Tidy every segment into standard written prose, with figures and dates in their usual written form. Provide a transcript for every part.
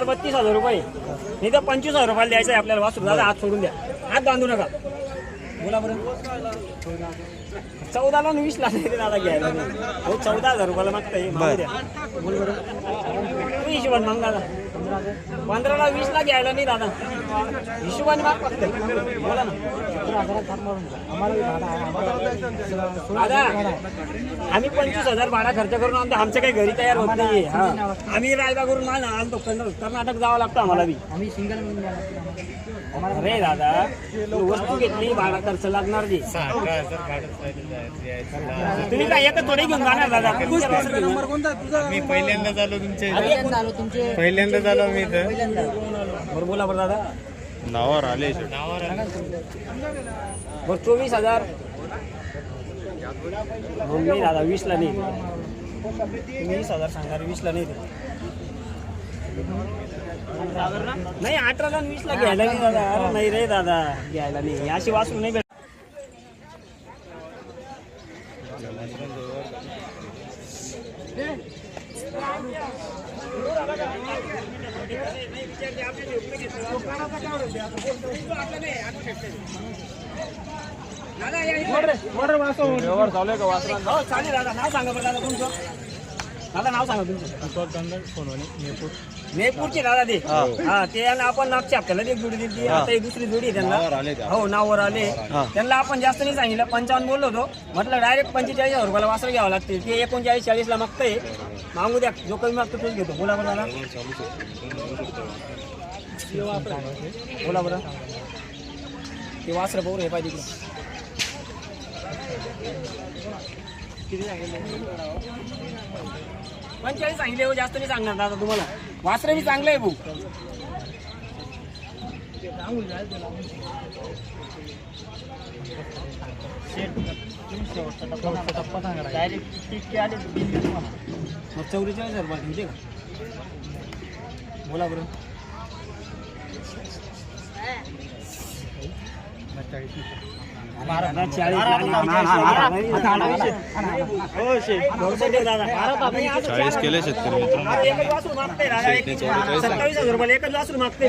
व्यवहार 32,000 रुपये. नाही तर 25,000 रुपयाला द्यायचं आहे आपल्याला वासरू. दादा हात सोडून द्या, हात बांधू नका. बोला बरं. 14 ला 20 ला नाही दादा घ्यायला. हो 14,000 रुपयाला मागताय. मागू द्या. बोल बरं. तू हिशोबाने माग दादा. 15 ला 20 ला घ्यायला नाही दादा. हिशोबाने माग फक्त. बोला ना दादा. आम्ही 25,000 भाडा खर्च करून आणतो. आमचं काही घरी तयार होत नाही. हा आम्ही रायबागवरून माल आणतो. कर्नाटक जावं लागतं आम्हाला बी. अरे दादा वस्तू घेतली भाडा खर्च लागणार जी. तुम्ही काय एकच थोडे घेऊन जाणार दादा. मी पहिल्यांदा झालो तुमचे पहिल्यांदा झालो मी तर. बरं बोला बरं दादा. नावावर आले बरं 24,000. नाही दादा 20 ला नाही. 20,000 सांगणार 20 ला नाही. नाही 18 ला 20 ला घ्यायला नाही दादा. अरे नाही रे दादा घ्यायला नाही. अशी वासरू नाही भेट. व्यवहार चालू आहे का वासरा? हो चालेल दादा. नाव सांगा बरं दादा तुमचं. दादा नाव सांगा तुमचं. नेपूरचे दादा ते. हा ते आपण मागच्या हप्त्याला एक जोडी दिली. आता एक दुसरी जोडी आहे त्यांना. हो नावावर आले. त्यांना आपण जास्त नाही सांगितलं. 55 बोललो होतो. म्हटलं डायरेक्ट 45,000 रुपयाला वासर घ्यावं लागते. ते 39-40 ला मागतंय. मागू द्या. जो कमी मागतो तोच घेतो. बोला बरं दादा. बोला बरं. ते वासर बरोबर हे पाहिजे किती सांगितले. 45 सांगितले हो. जास्त नाही सांगणार दादा तुम्हाला. वासर बी चांगलं आहे भाऊ. मग 44,000 रुपये घेते का. बोला बरं. चाळीस केले शेतकरी मित्रांनो. 27,000 रुपये एकच वासरू मागते.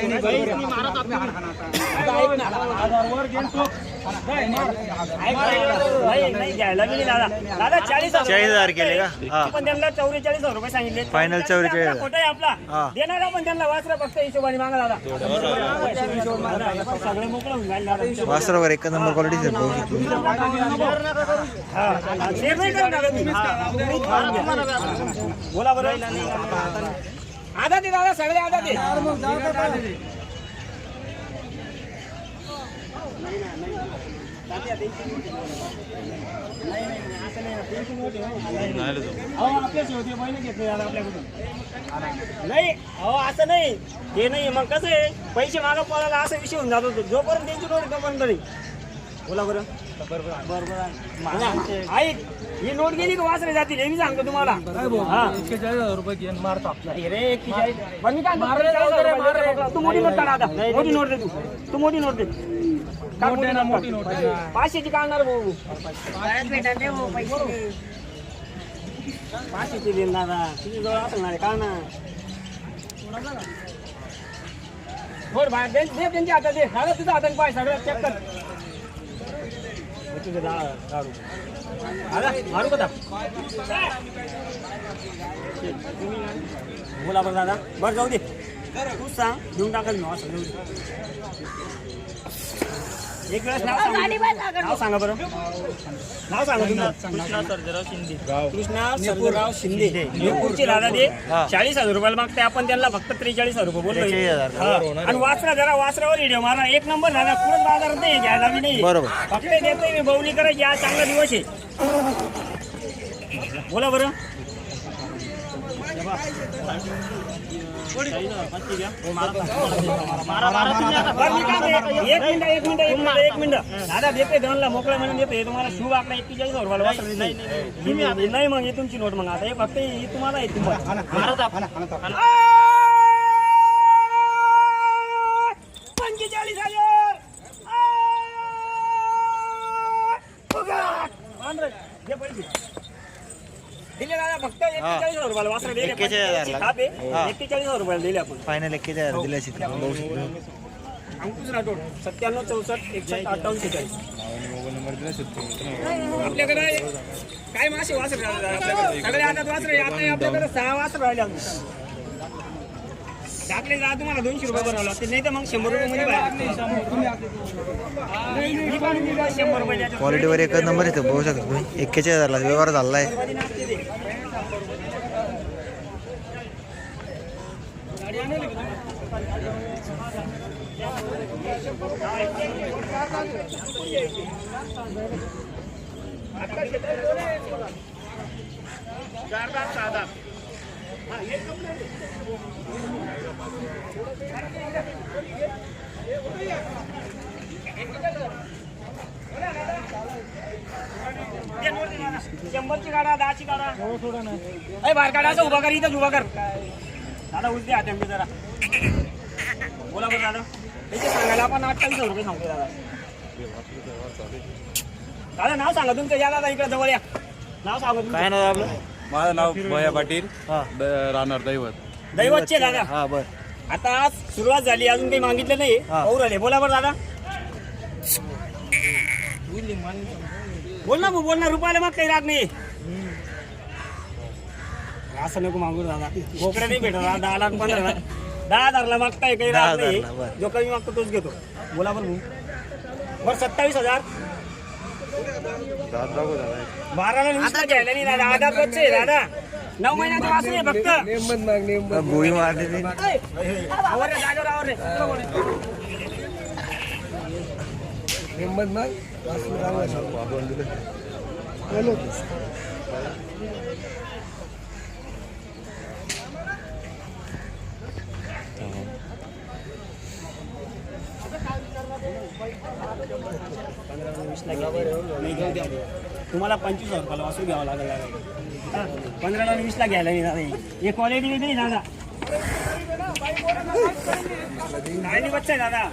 नाही घ्यायला मी दादा. दादा 40,000 केले का? पण त्यांना 44,000 रुपये सांगितले. फायनल 44,000. खोटं आहे आपला. देणारा पण त्यांना वासरा फक्त हिशोबाने मागा दादा. सगळे मोकळं होऊन जाईल दादा. वासरावर एक नंबर क्वालिटी बोला बरं. आधा ते दादा सगळे आधा ते. आपल्या शेवटी पहिले घेतले आपल्याकडून. नाही अहो असं नाही. हे नाही मग कसं आहे पैसे मागा पडायला असा विषय होऊन जातो. जोपर्यंत त्यांची नोट तोपर्यंत नाही. बोला बरं. बरोबर ऐक ही नोट गेली का वासरे जातील हे मी सांगतो तुम्हाला. 41,000 रुपये घेऊन मारतो आपला. रे 41. पण मी काय तू मोठी नोट काढ आता. मोठी नोट दे तू मोठी नोट दे. मोठी नोट 500ची काढणार भाऊ. 500ची देईन दादा. तुझी जवळ असणार का ना. बोल बाहेर दे त्यांच्या हातात दे. दादा तुझ्या हातात पाय सगळं चेक कर. तुझे मारू का. बोला बरं दादा. बरं जाऊ दे तूच सांग. घेऊन टाकाल मी असं. एक वेळेस नाव सांगा बरं. नाव सांगा तुमचं. कृष्णा सर्जेराव शिंदे. नेपूरची दादा ते 40,000 रुपयाला मागते. आपण त्यांना फक्त 43,000 रुपये बोललो. आणि वासरा जरा वासरावर व्हिडिओ मारा. एक नंबर झाला. पुढे बाजारात नाही घ्यायला बी नाही. फक्त देतोय मी. बवली करायची. आज चांगला दिवस आहे. बोला बरं. एक मिनिट दादा देते दोनला मोकळा म्हणून देते तुम्हाला. शिव आपला 41,000 रुपयाला नाही. मग ही तुमची नोट. मग आता हे फक्त ही तुम्हाला आहे. तुम्हाला 45,000 दिले दादा. फक्त 41,000 रुपये रुपयाला वासरा दिले. 41,000 ला. खाप आहे. हा. 41,000 रुपयाला दिले आपण. फायनल 41,000 दिले असेल बघू शकतो. अंकुश राठोड 97 64 61 58 46. मोबाईल नंबर दिला शकतो. आपल्याकडे काय मासे वासरे आपल्याकडे सगळे आता वासरे आता आपल्याकडे 6 वासरे राहिले अजून. टाकले जा तुम्हाला 200 रुपये भरावं लागते नाही तर मग 100 रुपये मध्ये बाहेर. 100 रुपये द्यायचे. क्वालिटीवर एकच नंबर येतो बघू शकतो तुम्ही. 41,000 ला व्यवहार झाला आहे. बरबादी नसते ते. शंभरची काढा 10ची काढा अय बाहेर काढायचं उभा कर इथंच उभा कर दादा उलटे हात आमचे जरा बोला बरं दादा त्याचे सांगायला आपण 28,000 रुपये सांगतो दादा. दादा नाव सांगा तुमचं या दादा इकडे जवळ या नाव सांगा तुमचं. काय नाव आपलं? माझं नाव भैया पाटील हा राहणार दैवत. दैवतचे दादा. हा बर. आता आज सुरुवात झाली अजून काही मागितलं नाही हा. पाहू राहिले बोला बरं दादा बोल ना भाऊ, बोल ना रुपयाला मग काही राग नाही असं नको मागू दादा बोकडे नाही भेटत 10 लाख 15 लाख 10,000 मागताय काही राग 10,000 नाही ला, बरं. जो कमी मागतो तोच घेतो बोला बरं भाऊ बरं 27,000 12ला नुसतं घ्यायला नाही दादा आधार बच्चे आहे दादा 9 महिन्याचं वासरू आहे फक्त गोळी मारलेली. आवर रे जागेवर आवर रे तुम्हाला 25,000 रुपयाला वासरू घ्यावं लागेल 15ला 20ला घ्यायला नाही दादा हे क्वालिटी नाही दादा काय बच्चा आहे दादा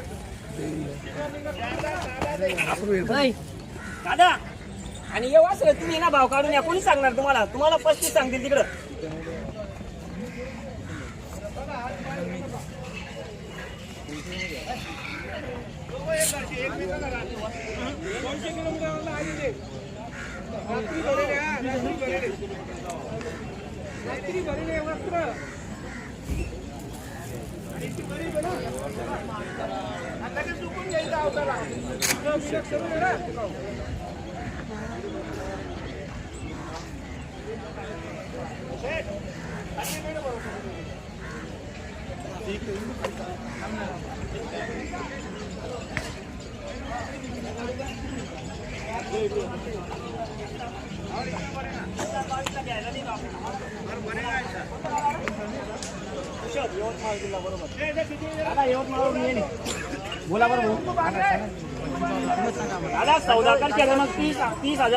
दादा आणि हे वासर तुम्ही ना भाव काढून या कोणी सांगणार तुम्हाला 35 सांगतील तिकडं बोला बरोबर दादा 14 कर केलं मग 30,000